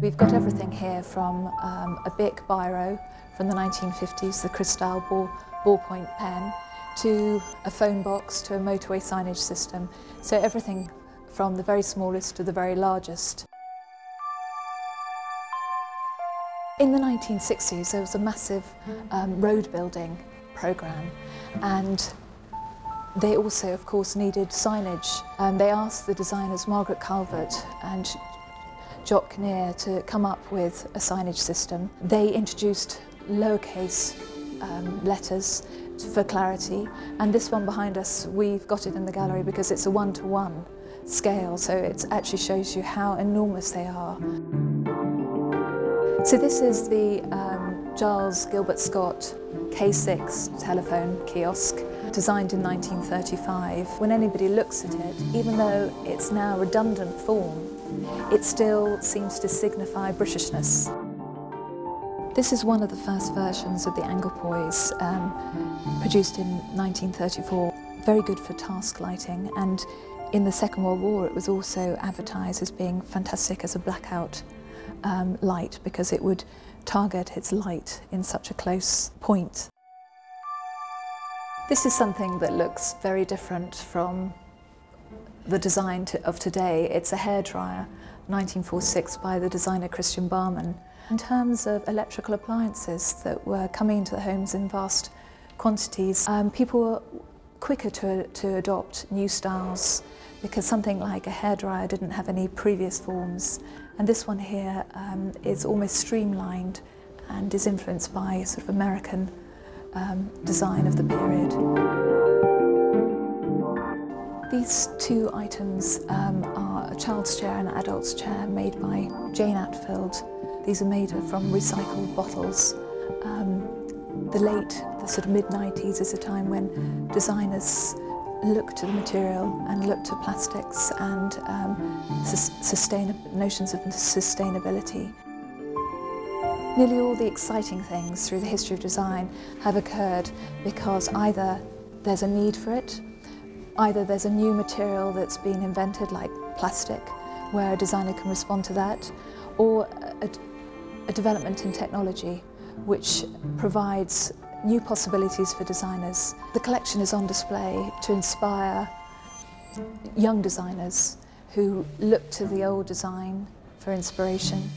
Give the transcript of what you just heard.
We've got everything here from a Bic biro from the 1950s, the Cristal ballpoint pen, to a phone box, to a motorway signage system. So everything from the very smallest to the very largest. In the 1960s, there was a massive road building programme, and they also, of course, needed signage. They asked the designers Margaret Calvert and Jock Kinnear to come up with a signage system. They introduced lowercase letters for clarity, and this one behind us, we've got it in the gallery because it's a 1-to-1 scale, so it actually shows you how enormous they are. So this is the Giles Gilbert Scott K6 telephone kiosk, designed in 1935. When anybody looks at it, even though it's now redundant form, it still seems to signify Britishness. This is one of the first versions of the Anglepoise, produced in 1934. Very good for task lighting, and in the Second World War it was also advertised as being fantastic as a blackout light, because it would target its light in such a close point. This is something that looks very different from the design of today. It's a hairdryer, 1946, by the designer Christian Barman. In terms of electrical appliances that were coming into the homes in vast quantities, people were quicker to adopt new styles, because something like a hairdryer didn't have any previous forms. And this one here is almost streamlined and is influenced by sort of American design of the period. These two items are a child's chair and an adult's chair made by Jane Atfield. These are made from recycled bottles. The sort of mid-90s is a time when designers looked to the material and looked to plastics and notions of sustainability. Nearly all the exciting things through the history of design have occurred because either there's a need for it, either there's a new material that's been invented, like plastic, where a designer can respond to that, or a development in technology which provides new possibilities for designers. The collection is on display to inspire young designers who look to the old design for inspiration.